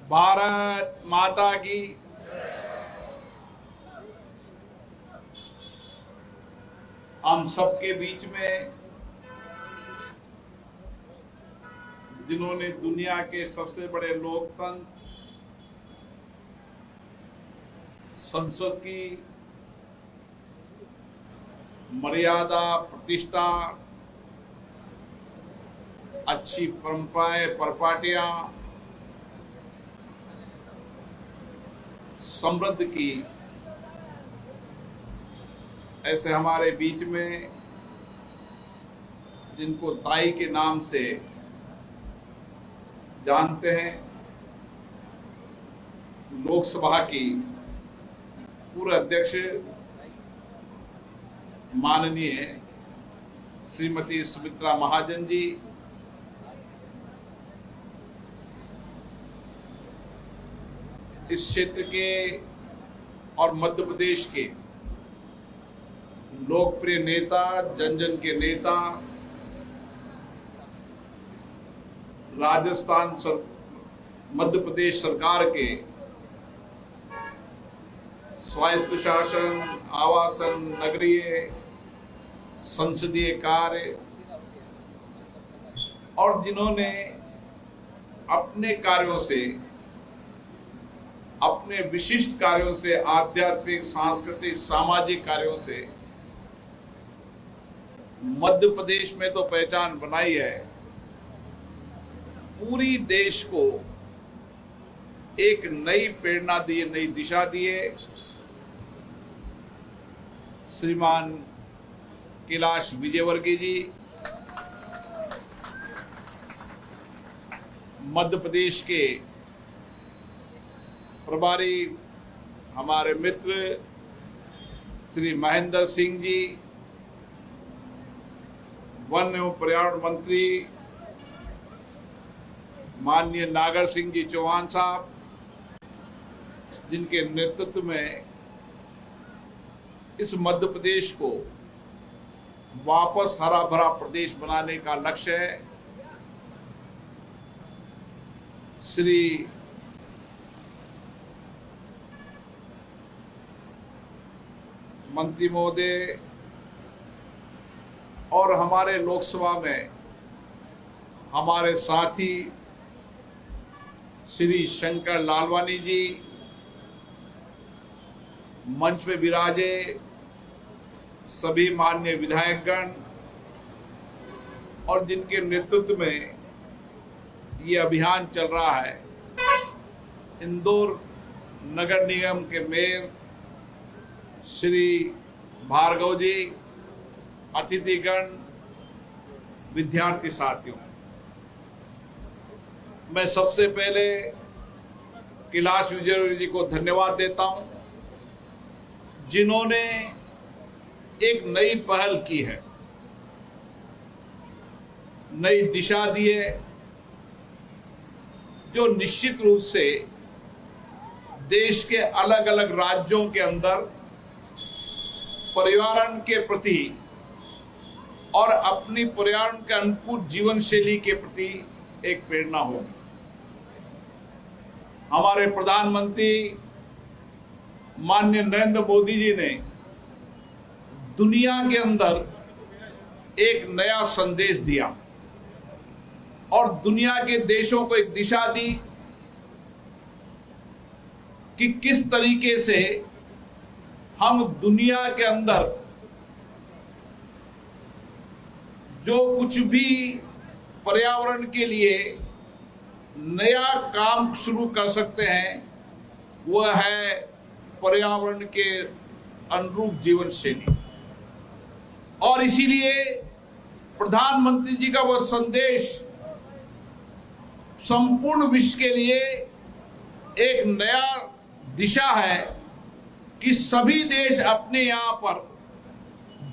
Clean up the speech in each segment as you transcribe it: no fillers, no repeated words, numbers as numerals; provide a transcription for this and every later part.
भारत माता की। हम सबके बीच में जिन्होंने दुनिया के सबसे बड़े लोकतंत्र संसद की मर्यादा, प्रतिष्ठा, अच्छी परंपराएं, परपाटियां समृद्ध की, ऐसे हमारे बीच में जिनको ताई के नाम से जानते हैं, लोकसभा की पूर्व अध्यक्ष माननीय श्रीमती सुमित्रा महाजन जी, इस क्षेत्र के और मध्य प्रदेश के लोकप्रिय नेता, जन जन के नेता, मध्य प्रदेश सरकार के स्वायत्त शासन, आवासन, नगरीय, संसदीय कार्य और जिन्होंने अपने कार्यों से, अपने विशिष्ट कार्यों से, आध्यात्मिक, सांस्कृतिक, सामाजिक कार्यों से मध्य प्रदेश में तो पहचान बनाई है, पूरी देश को एक नई प्रेरणा दी, नई दिशा दिए। श्रीमान कैलाश विजयवर्गीय जी मध्य प्रदेश के प्रभारी, हमारे मित्र श्री महेंद्र सिंह जी, वन एवं पर्यावरण मंत्री माननीय नागर सिंह जी चौहान साहब, जिनके नेतृत्व में इस मध्य प्रदेश को वापस हरा भरा प्रदेश बनाने का लक्ष्य है। श्री मंत्री महोदय और हमारे लोकसभा में हमारे साथी श्री शंकर लालवानी जी, मंच पे विराजे सभी माननीय विधायकगण और जिनके नेतृत्व में ये अभियान चल रहा है, इंदौर नगर निगम के मेयर श्री भार्गव जी, अतिथिगण, विद्यार्थी साथियों, मैं सबसे पहले कैलाश विजयवर्गीय जी को धन्यवाद देता हूं, जिन्होंने एक नई पहल की है, नई दिशा दी है, जो निश्चित रूप से देश के अलग अलग राज्यों के अंदर पर्यावरण के प्रति और अपनी पर्यावरण के अनुकूल जीवन शैली के प्रति एक प्रेरणा हो। हमारे प्रधानमंत्री माननीय नरेंद्र मोदी जी ने दुनिया के अंदर एक नया संदेश दिया और दुनिया के देशों को एक दिशा दी कि किस तरीके से हम दुनिया के अंदर जो कुछ भी पर्यावरण के लिए नया काम शुरू कर सकते हैं, वह है पर्यावरण के अनुरूप जीवन शैली। और इसीलिए प्रधानमंत्री जी का वह संदेश संपूर्ण विश्व के लिए एक नया दिशा है कि सभी देश अपने यहाँ पर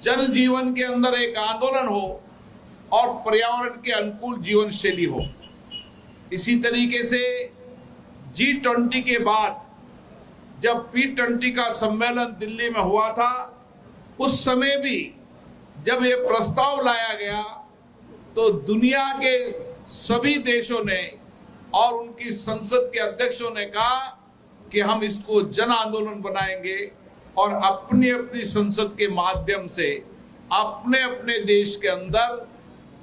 जन जीवन के अंदर एक आंदोलन हो और पर्यावरण के अनुकूल जीवन शैली हो। इसी तरीके से G20 के बाद जब P20 का सम्मेलन दिल्ली में हुआ था, उस समय भी जब ये प्रस्ताव लाया गया तो दुनिया के सभी देशों ने और उनकी संसद के अध्यक्षों ने कहा कि हम इसको जन आंदोलन बनाएंगे और अपनी अपनी संसद के माध्यम से अपने अपने देश के अंदर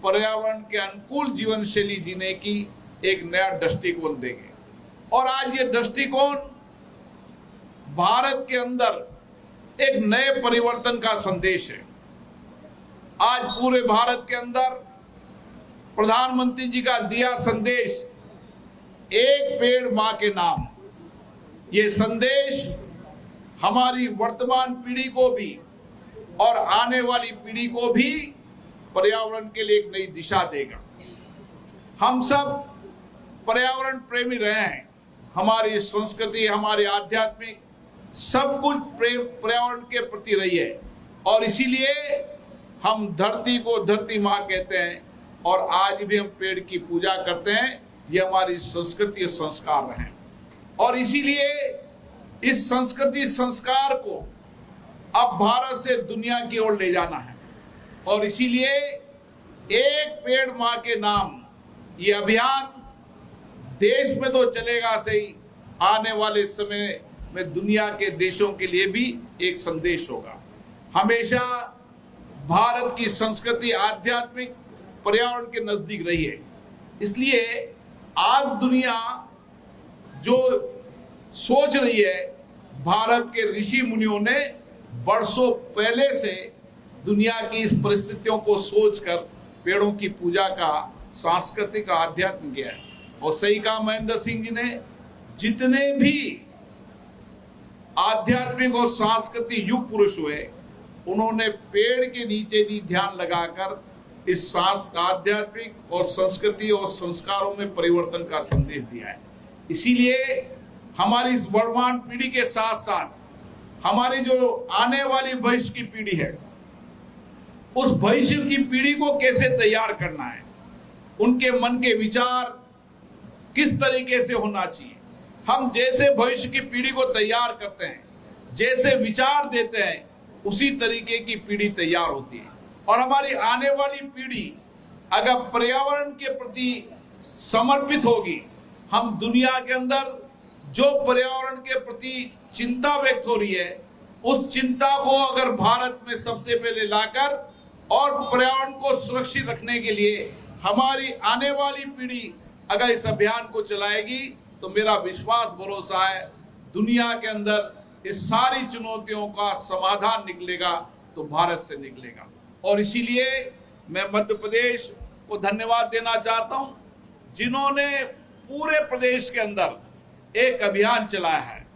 पर्यावरण के अनुकूल जीवन शैली जीने की एक नया दृष्टिकोण देंगे। और आज ये दृष्टिकोण भारत के अंदर एक नए परिवर्तन का संदेश है। आज पूरे भारत के अंदर प्रधानमंत्री जी का दिया संदेश, एक पेड़ मां के नाम, ये संदेश हमारी वर्तमान पीढ़ी को भी और आने वाली पीढ़ी को भी पर्यावरण के लिए एक नई दिशा देगा। हम सब पर्यावरण प्रेमी रहे हैं, हमारी संस्कृति, हमारी आध्यात्मिक सब कुछ प्रेम पर्यावरण के प्रति रही है और इसीलिए हम धरती को धरती माँ कहते हैं और आज भी हम पेड़ की पूजा करते हैं। ये हमारी संस्कृति संस्कार रहे और इसीलिए इस संस्कृति संस्कार को अब भारत से दुनिया की ओर ले जाना है और इसीलिए एक पेड़ मां के नाम ये अभियान देश में तो चलेगा सही, आने वाले समय में दुनिया के देशों के लिए भी एक संदेश होगा। हमेशा भारत की संस्कृति आध्यात्मिक पर्यावरण के नजदीक रही है, इसलिए आज दुनिया जो सोच रही है, भारत के ऋषि मुनियों ने वर्षों पहले से दुनिया की इस परिस्थितियों को सोचकर पेड़ों की पूजा का सांस्कृतिक आध्यात्म किया है। और सही कहा महेंद्र सिंह जी ने, जितने भी आध्यात्मिक और सांस्कृतिक युग पुरुष हुए उन्होंने पेड़ के नीचे भी ध्यान लगाकर इस आध्यात्मिक और संस्कृति और संस्कारों में परिवर्तन का संदेश दिया है। इसीलिए हमारी इस वर्तमान पीढ़ी के साथ साथ हमारी जो आने वाली भविष्य की पीढ़ी है, उस भविष्य की पीढ़ी को कैसे तैयार करना है, उनके मन के विचार किस तरीके से होना चाहिए। हम जैसे भविष्य की पीढ़ी को तैयार करते हैं, जैसे विचार देते हैं, उसी तरीके की पीढ़ी तैयार होती है। और हमारी आने वाली पीढ़ी अगर पर्यावरण के प्रति समर्पित होगी, हम दुनिया के अंदर जो पर्यावरण के प्रति चिंता व्यक्त हो रही है, उस चिंता को अगर भारत में सबसे पहले लाकर और पर्यावरण को सुरक्षित रखने के लिए हमारी आने वाली पीढ़ी अगर इस अभियान को चलाएगी, तो मेरा विश्वास भरोसा है दुनिया के अंदर इस सारी चुनौतियों का समाधान निकलेगा तो भारत से निकलेगा। और इसीलिए मैं मध्य प्रदेश को धन्यवाद देना चाहता हूं, जिन्होंने पूरे प्रदेश के अंदर एक अभियान चलाया है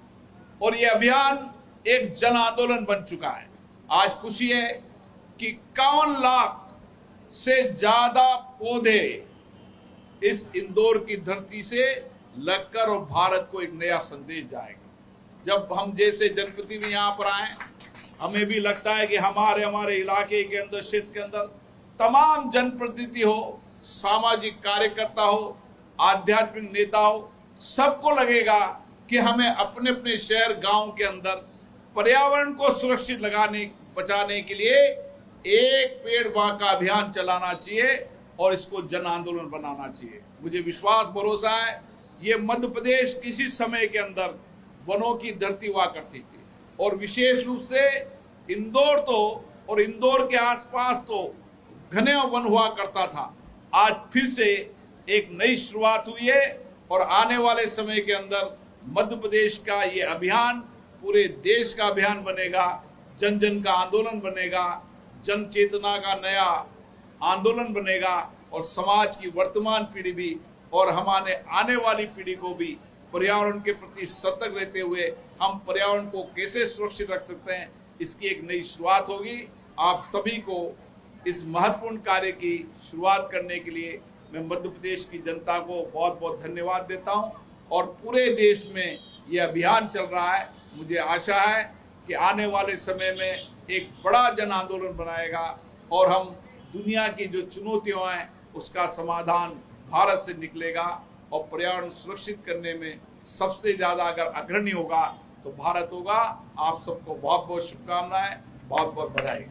और ये अभियान एक जन आंदोलन बन चुका है। आज खुशी है कि 51 लाख से ज्यादा पौधे इस इंदौर की धरती से लगकर और भारत को एक नया संदेश जाएगा। जब हम जैसे जनप्रतिनिधि यहाँ पर आए, हमें भी लगता है कि हमारे इलाके के अंदर, क्षेत्र के अंदर तमाम जनप्रतिनिधि हो, सामाजिक कार्यकर्ता हो, आध्यात्मिक नेता हो, सबको लगेगा कि हमें अपने अपने शहर गांव के अंदर पर्यावरण को सुरक्षित बचाने के लिए एक पेड़ मां का अभियान चलाना चाहिए और इसको जन आंदोलन बनाना चाहिए। मुझे विश्वास भरोसा है ये मध्य प्रदेश किसी समय के अंदर वनों की धरती हुआ करती थी और विशेष रूप से इंदौर तो और इंदौर के आसपास तो घने वन हुआ करता था। आज फिर से एक नई शुरुआत हुई है और आने वाले समय के अंदर मध्य प्रदेश का ये अभियान पूरे देश का अभियान बनेगा, जन जन का आंदोलन बनेगा, जन चेतना का नया आंदोलन बनेगा और समाज की वर्तमान पीढ़ी भी और हमारे आने वाली पीढ़ी को भी पर्यावरण के प्रति सतर्क रहते हुए हम पर्यावरण को कैसे सुरक्षित रख सकते हैं, इसकी एक नई शुरुआत होगी। आप सभी को इस महत्वपूर्ण कार्य की शुरुआत करने के लिए मैं मध्य प्रदेश की जनता को बहुत बहुत धन्यवाद देता हूं और पूरे देश में ये अभियान चल रहा है। मुझे आशा है कि आने वाले समय में एक बड़ा जन आंदोलन बनाएगा और हम दुनिया की जो चुनौतियां हैं उसका समाधान भारत से निकलेगा और पर्यावरण सुरक्षित करने में सबसे ज्यादा अगर अग्रणी होगा तो भारत होगा। आप सबको बहुत बहुत शुभकामनाएं, बहुत बहुत बधाई।